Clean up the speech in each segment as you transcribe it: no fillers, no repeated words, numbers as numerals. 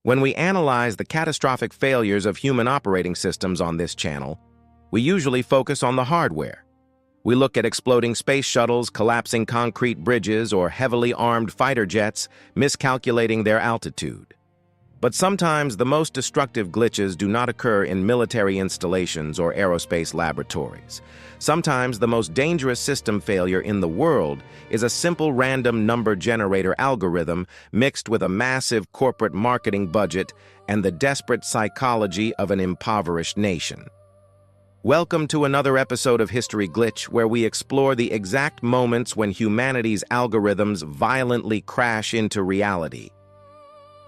When we analyze the catastrophic failures of human operating systems on this channel, we usually focus on the hardware. We look at exploding space shuttles, collapsing concrete bridges, or heavily armed fighter jets miscalculating their altitude. But sometimes the most destructive glitches do not occur in military installations or aerospace laboratories. Sometimes the most dangerous system failure in the world is a simple random number generator algorithm mixed with a massive corporate marketing budget and the desperate psychology of an impoverished nation. Welcome to another episode of History Glitch, where we explore the exact moments when humanity's algorithms violently crash into reality.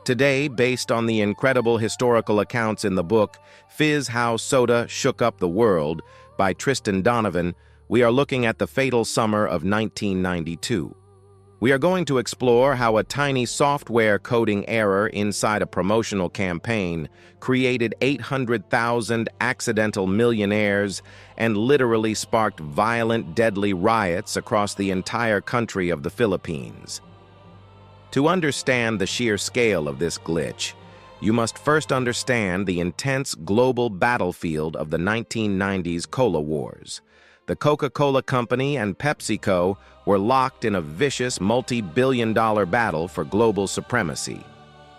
Today, based on the incredible historical accounts in the book Fizz, How Soda Shook Up the World by Tristan Donovan, we are looking at the fatal summer of 1992. We are going to explore how a tiny software coding error inside a promotional campaign created 800,000 accidental millionaires and literally sparked violent, deadly riots across the entire country of the Philippines. To understand the sheer scale of this glitch, you must first understand the intense global battlefield of the 1990s Cola Wars. The Coca-Cola Company and PepsiCo were locked in a vicious multi-billion-dollar battle for global supremacy.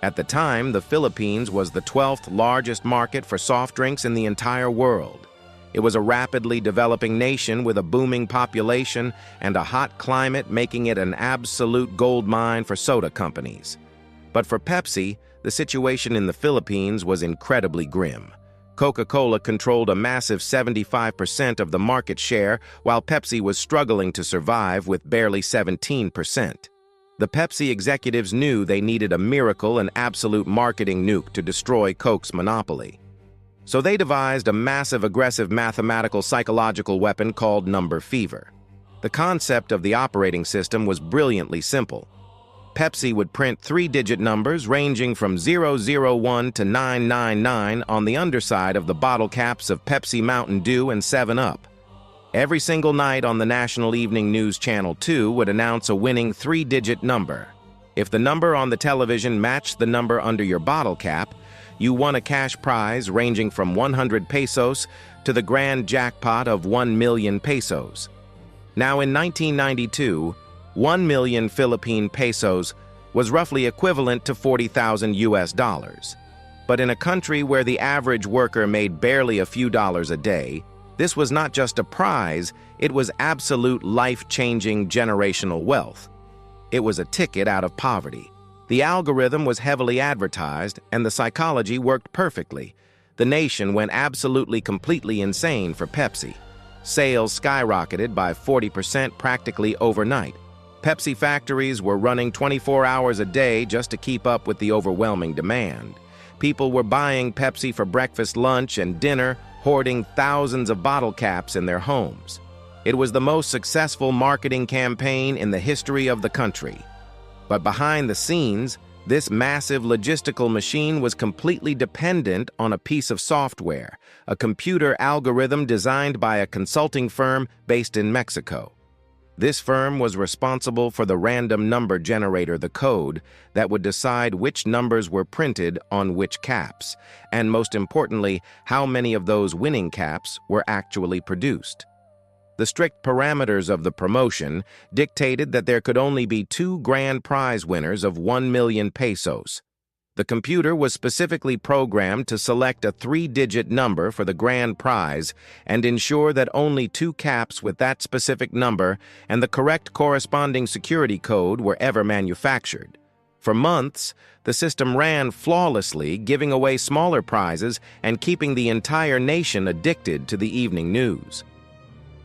At the time, the Philippines was the 12th largest market for soft drinks in the entire world. It was a rapidly developing nation with a booming population and a hot climate, making it an absolute gold mine for soda companies. But for Pepsi, the situation in the Philippines was incredibly grim. Coca-Cola controlled a massive 75% of the market share, while Pepsi was struggling to survive with barely 17%. The Pepsi executives knew they needed a miracle and absolute marketing nuke to destroy Coke's monopoly. So they devised a massive, aggressive mathematical psychological weapon called Number Fever. The concept of the operating system was brilliantly simple. Pepsi would print three-digit numbers ranging from 001 to 999 on the underside of the bottle caps of Pepsi Mountain Dew and 7-Up. Every single night on the national evening news Channel 2 would announce a winning three-digit number. If the number on the television matched the number under your bottle cap, you won a cash prize ranging from 100 pesos to the grand jackpot of 1 million pesos. Now, in 1992, 1 million Philippine pesos was roughly equivalent to 40,000 US dollars. But in a country where the average worker made barely a few dollars a day, this was not just a prize, it was absolute life-changing generational wealth. It was a ticket out of poverty. The algorithm was heavily advertised, and the psychology worked perfectly. The nation went absolutely completely insane for Pepsi. Sales skyrocketed by 40% practically overnight. Pepsi factories were running 24 hours a day just to keep up with the overwhelming demand. People were buying Pepsi for breakfast, lunch, and dinner, hoarding thousands of bottle caps in their homes. It was the most successful marketing campaign in the history of the country. But behind the scenes, this massive logistical machine was completely dependent on a piece of software, a computer algorithm designed by a consulting firm based in Mexico. This firm was responsible for the random number generator, the code, that would decide which numbers were printed on which caps, and most importantly, how many of those winning caps were actually produced. The strict parameters of the promotion dictated that there could only be 2 grand prize winners of 1 million pesos. The computer was specifically programmed to select a 3-digit number for the grand prize and ensure that only 2 caps with that specific number and the correct corresponding security code were ever manufactured. For months, the system ran flawlessly, giving away smaller prizes and keeping the entire nation addicted to the evening news.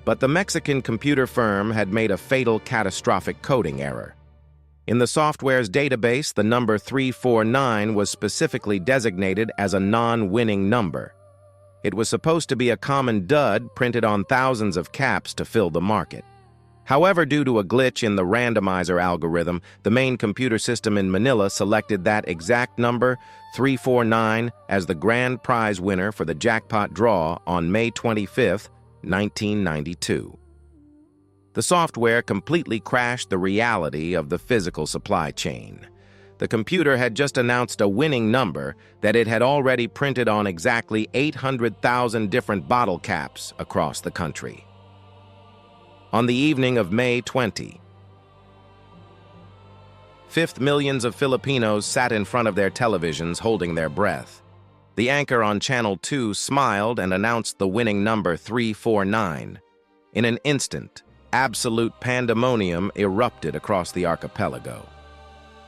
But the Mexican computer firm had made a fatal, catastrophic coding error. In the software's database, the number 349 was specifically designated as a non-winning number. It was supposed to be a common dud printed on thousands of caps to fill the market. However, due to a glitch in the randomizer algorithm, the main computer system in Manila selected that exact number, 349, as the grand prize winner for the jackpot draw on May 25, 1992. The software completely crashed the reality of the physical supply chain. The computer had just announced a winning number that it had already printed on exactly 800,000 different bottle caps across the country. On the evening of May 20, millions of Filipinos sat in front of their televisions holding their breath. The anchor on Channel 2 smiled and announced the winning number 349. In an instant, absolute pandemonium erupted across the archipelago.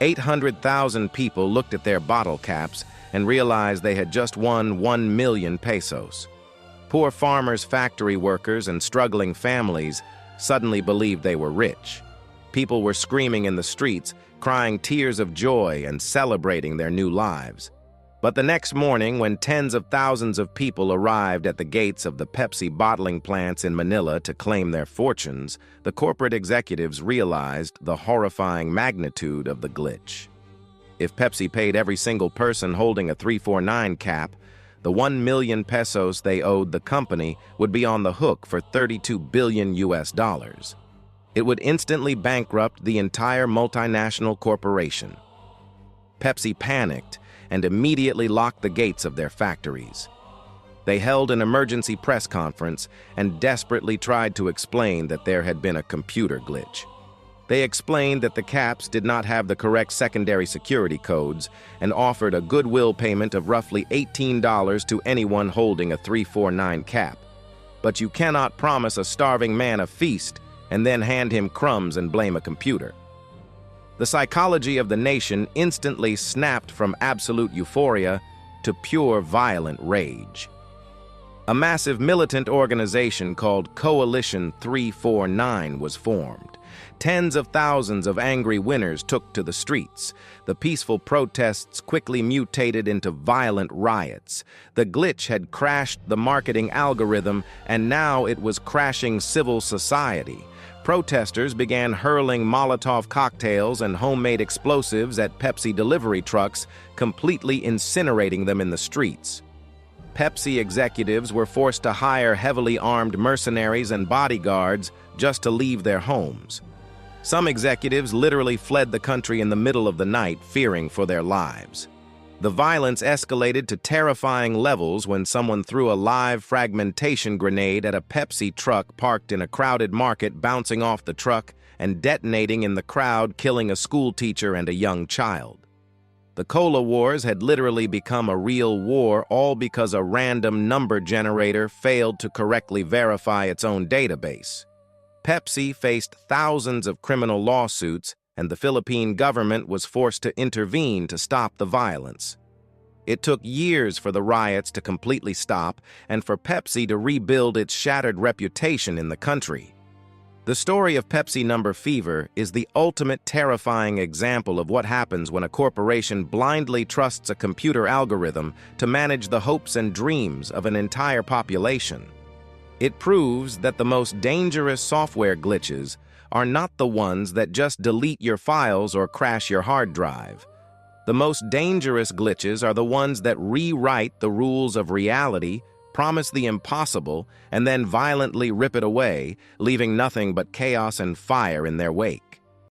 800,000 people looked at their bottle caps and realized they had just won 1 million pesos. Poor farmers, factory workers, and struggling families suddenly believed they were rich. People were screaming in the streets, crying tears of joy and celebrating their new lives. But the next morning, when tens of thousands of people arrived at the gates of the Pepsi bottling plants in Manila to claim their fortunes, the corporate executives realized the horrifying magnitude of the glitch. If Pepsi paid every single person holding a 349 cap, the 1 million pesos they owed the company would be on the hook for $32 billion. It would instantly bankrupt the entire multinational corporation. Pepsi panicked and immediately locked the gates of their factories. They held an emergency press conference and desperately tried to explain that there had been a computer glitch. They explained that the caps did not have the correct secondary security codes and offered a goodwill payment of roughly $18 to anyone holding a 349 cap. But you cannot promise a starving man a feast and then hand him crumbs and blame a computer. The psychology of the nation instantly snapped from absolute euphoria to pure violent rage. A massive militant organization called Coalition 349 was formed. Tens of thousands of angry winners took to the streets. The peaceful protests quickly mutated into violent riots. The glitch had crashed the marketing algorithm, and now it was crashing civil society. Protesters began hurling Molotov cocktails and homemade explosives at Pepsi delivery trucks, completely incinerating them in the streets. Pepsi executives were forced to hire heavily armed mercenaries and bodyguards just to leave their homes. Some executives literally fled the country in the middle of the night, fearing for their lives. The violence escalated to terrifying levels when someone threw a live fragmentation grenade at a Pepsi truck parked in a crowded market, bouncing off the truck and detonating in the crowd, killing a school teacher and a young child. The Cola Wars had literally become a real war, all because a random number generator failed to correctly verify its own database. Pepsi faced thousands of criminal lawsuits, and the Philippine government was forced to intervene to stop the violence. It took years for the riots to completely stop and for Pepsi to rebuild its shattered reputation in the country. The story of Pepsi Number Fever is the ultimate terrifying example of what happens when a corporation blindly trusts a computer algorithm to manage the hopes and dreams of an entire population. It proves that the most dangerous software glitches are not the ones that just delete your files or crash your hard drive. The most dangerous glitches are the ones that rewrite the rules of reality, promise the impossible, and then violently rip it away, leaving nothing but chaos and fire in their wake.